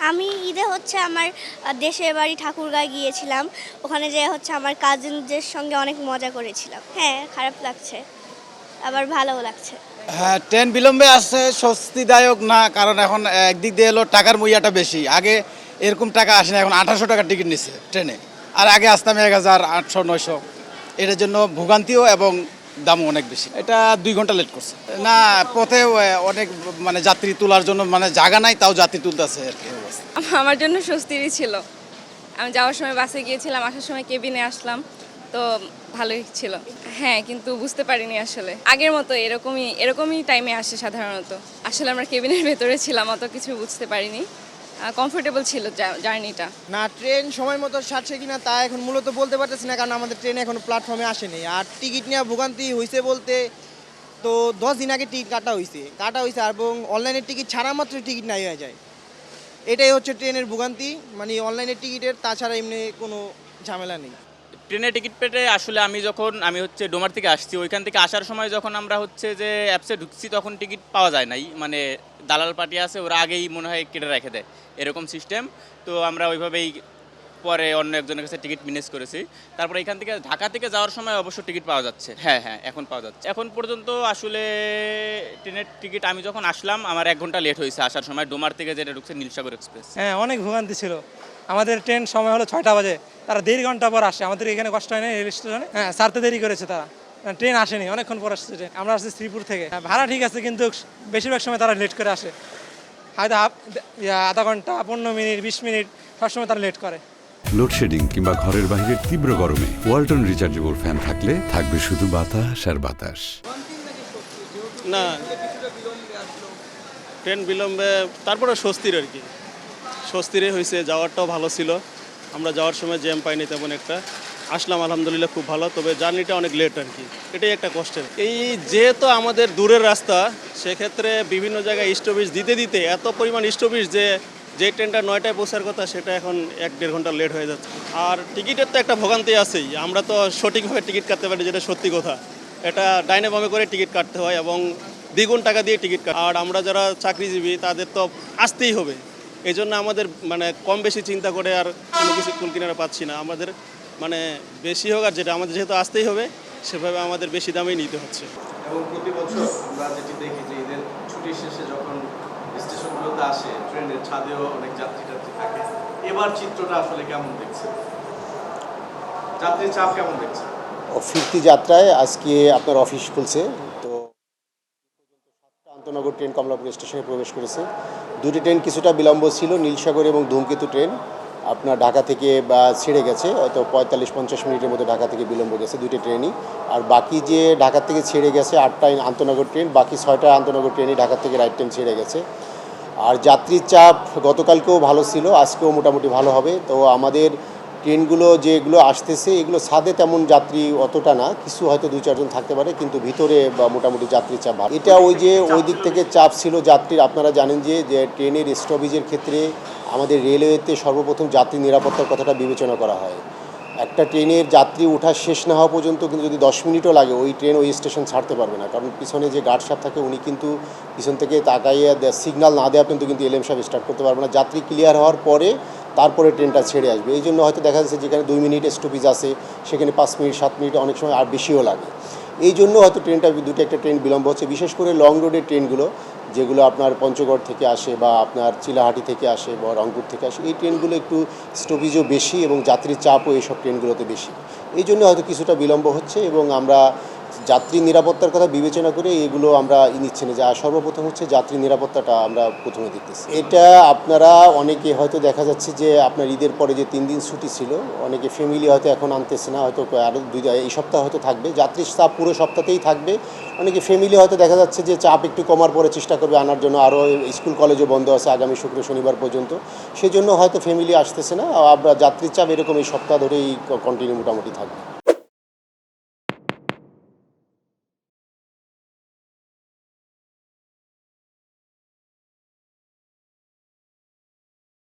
আমি ঈদে আমার দেশের বাড়ি ঠাকুরগাঁয় গিয়েছিলাম। ওখানে যেয়ে আমার কাজিনদের সঙ্গে অনেক মজা করেছিলাম। হ্যাঁ, খারাপ লাগছে, আবার ভালোও লাগছে। হ্যাঁ, ট্রেন বিলম্বে আসছে স্বস্তিদায়ক না, কারণ এখন একদিক দিয়ে এলো টাকার মূল্যটা বেশি। আগে এরকম টাকা আসে না, এখন 1800 টাকার টিকিট নিচ্ছে ট্রেনে। আর আগে আসতাম 1000, 800, 900। এটার জন্য ভোগান্তিও এবং দামও অনেক বেশি। এটা 2 ঘন্টা লেট করছে। না, পথে অনেক যাত্রী তোলার জন্য জায়গা নাই, তাও যাত্রী তুলতেছে আর কি অবস্থা। আমার জন্য স্বস্তিরই ছিল। আমি যাওয়ার সময় বাসে গিয়েছিলাম, আসার সময় কেবিনে আসলাম, তো ভালোই ছিল। হ্যাঁ, কিন্তু বুঝতে পারিনি আসলে আগের মতো এরকমই টাইমে আসে সাধারণত। আসলে আমরা কেবিনের ভেতরে ছিলাম, অত কিছু বুঝতে পারিনি। কমফোর্টেবল ছিল জার্নিটা। না, ট্রেন সময় মতো ছাড়ছে কিনা তা এখন মূলত বলতে পারতেছি না, কারণ আমাদের ট্রেন এখনো প্ল্যাটফর্মে আসেনি। আর টিকিট নেওয়া ভোগান্তি হয়েছে বলতে, তো 10 দিন আগে টিকিট কাটা হয়েছে এবং অনলাইনের টিকিট ছাড়া মাত্র টিকিট নাই হয়ে যায়। এটাই হচ্ছে ট্রেনের ভোগান্তি, অনলাইনের টিকিটের, তাছাড়া এমনি কোনো ঝামেলা নেই। ট্রেনের টিকিট পেতে আসলে আমি ডোমার থেকে আসছি, ওইখান থেকে আসার সময় যখন আমরা যে অ্যাপসে ঢুকছি, তখন টিকিট পাওয়া যায় নাই। দালাল পার্টি আছে, ওরা আগেই মনে হয় কেটে রেখে দেয়, এরকম সিস্টেম। তো আমরা ওইভাবেই পরে অন্য একজনের কাছে টিকিট ম্যানেজ করেছি। তারপরে এখান থেকে ঢাকা থেকে যাওয়ার সময় অবশ্য টিকিট পাওয়া যাচ্ছে। হ্যাঁ, এখন পাওয়া যাচ্ছে। এখন পর্যন্ত আসলে ট্রেনের টিকিট আমি যখন আসলাম, আমার 1 ঘন্টা লেট হয়েছে আসার সময়, ডোমার থেকে যেটা ঢুকছে নীলসাগর এক্সপ্রেস। হ্যাঁ, অনেক ভোগান্তি ছিল। আমাদের ট্রেন সময় হলো 6টা বাজে, তারা 1.5 ঘন্টা পর আসে। আমাদের এখানে কষ্ট হয় না রেল স্টেশনে। হ্যাঁ, ছাড়তে দেরি করেছে তারা, ট্রেন আসেনি, অনেকক্ষণ পর আসছে ট্রেন। আমরা আসছি শ্রীপুর থেকে। ভাড়া ঠিক আছে, কিন্তু বেশিরভাগ সময় তারা লেট করে আসে। হয়তো আধা ঘন্টা, 15 মিনিট, 20 মিনিট, সবসময় তারা লেট করে। লোডশেডিং কিংবা ঘরের বাইরের তীব্র গরমে ওয়ালটন রিচার্জেবল ফ্যান থাকলে থাকবে শুধু বাতাস আর বাতাস। না, ট্রেন বিলম্বে তারপরে স্বস্তির আর কি, স্বস্তিরে হয়েছে। যাওয়ারটাও ভালো ছিল, আমরা যাওয়ার সময় জ্যাম পাইনি তেমন একটা। আসলাম আলহামদুলিল্লাহ, খুব ভালো। তবে জার্নিটা অনেক লেট আর কি, এটাই একটা কষ্টের। এই যেহেতু আমাদের দূরের রাস্তা, সেক্ষেত্রে বিভিন্ন জায়গায় স্টপেজ দিতে দিতে এত পরিমাণ স্টপেজ যে ট্রেনটা 9টায় পৌঁছার কথা, সেটা এখন 1-1.5 ঘন্টা লেট হয়ে যাচ্ছে। আর টিকিটের তো একটা ভোগান্তি আছেই, আমরা তো সঠিকভাবে টিকিট কাটতে পারি, যেটা সত্যি কথা। এটা ডাইনে বামে করে টিকিট কাটতে হয় এবং দ্বিগুণ টাকা দিয়ে টিকিট কাট। আর আমরা যারা চাকরিজীবী, তাদের তো আসতেই হবে। এই জন্য আমাদের কম বেশি চিন্তা করে আর কোনো কিছু কুল কিনারা পাচ্ছি না। আমাদের বেশি হোক আর যেটা আমাদের যেহেতু আসতেই হবে, সেভাবে আমাদের বেশি দামেই নিতে হচ্ছে। এবং প্রতি বছর আমরা যেটি দেখি যে ঈদের ছুটির শেষে যখন স্টেশনগুলোতে আসে, ট্রেনের ছাদেও অনেক যাত্রী থাকে। এবার চিত্রটা আসলে কেমন দেখছে, যাত্রীর চাপ কেমন দেখছে? ফিরতি যাত্রায় আজকে আপনার অফিস খুলছে, তো আন্তনগর ট্রেন কমলাপুর স্টেশনে প্রবেশ করেছে। দুটি ট্রেন কিছুটা বিলম্ব ছিল, নীলসাগর এবং ধূমকেতু ট্রেন আপনার ঢাকা থেকে ছেড়ে গেছে, হয়তো 45-50 মিনিটের মধ্যে ঢাকা থেকে বিলম্ব গেছে দুটি ট্রেনই। আর বাকি যে ঢাকা থেকে ছেড়ে গেছে 8টা আন্তনগর ট্রেন, বাকি 6টা আন্তনগর ট্রেনই ঢাকা থেকে রাইট টাইম ছেড়ে গেছে। আর যাত্রীর চাপ গতকালকেও ভালো ছিল, আজকেও মোটামুটি ভালো হবে। তো আমাদের ট্রেনগুলো যেগুলো আসতেছে, এগুলো ছাদে তেমন যাত্রী অতটা না, কিছু হয়তো 2-4 জন থাকতে পারে, কিন্তু ভিতরে মোটামুটি যাত্রীর চাপ ভালো। এটা ওই দিক থেকে চাপ ছিল যাত্রীর। আপনারা জানেন যে ট্রেনের স্টপেজের ক্ষেত্রে আমাদের রেলওয়েতে সর্বপ্রথম যাত্রী নিরাপত্তার কথাটা বিবেচনা করা হয়। একটা ট্রেনের যাত্রী ওঠা শেষ না হওয়া পর্যন্ত কিন্তু যদি 10 মিনিটও লাগে, ওই ট্রেন ওই স্টেশন ছাড়তে পারবে না, কারণ পিছনে যে গার্ড সাহেব থাকে, উনি কিন্তু পিছন থেকে তাকাইয়ে সিগন্যাল না দেওয়া কিন্তু এলএম সাহেব স্টার্ট করতে পারবে না। যাত্রী ক্লিয়ার হওয়ার পরে তারপরে ট্রেনটা ছেড়ে আসবে। এই জন্য হয়তো দেখা যাচ্ছে যেখানে 2 মিনিট স্টপেজ আছে, সেখানে 5 মিনিট 7 মিনিট, অনেক সময় আর বেশিও লাগে। এই জন্য হয়তো একটা ট্রেন বিলম্ব হচ্ছে। বিশেষ করে লং রোডের ট্রেনগুলো, যেগুলো আপনার পঞ্চগড় থেকে আসে বা আপনার চিলাহাটি থেকে আসে বা রংপুর থেকে আসে, এই ট্রেনগুলো একটু স্টপেজও বেশি এবং যাত্রীর চাপও এইসব ট্রেনগুলোতে বেশি। এই জন্য হয়তো কিছুটা বিলম্ব হচ্ছে এবং আমরা যাত্রী নিরাপত্তার কথা বিবেচনা করে এগুলো আমরা নিচ্ছি না। যা সর্বপ্রথম হচ্ছে যাত্রী নিরাপত্তাটা আমরা প্রথমে দেখতেছি। এটা আপনারা অনেকে হয়তো দেখা যাচ্ছে যে আপনার ঈদের পরে যে 3 দিন ছুটি ছিল, অনেকে ফ্যামিলি হয়তো এখন আনতেছে না, হয়তো আরও এই সপ্তাহ হয়তো থাকবে, যাত্রীর চাপ পুরো সপ্তাহতেই থাকবে। অনেকে ফ্যামিলি হয়তো দেখা যাচ্ছে যে চাপ একটু কমার পরে চেষ্টা করবে আনার জন্য। আরও স্কুল কলেজও বন্ধ আছে আগামী শুক্র শনিবার পর্যন্ত, সেই জন্য হয়তো ফ্যামিলি আসতেছে না। যাত্রীর চাপ এরকম এই সপ্তাহ ধরেই কন্টিনিউ মোটামুটি থাকবে।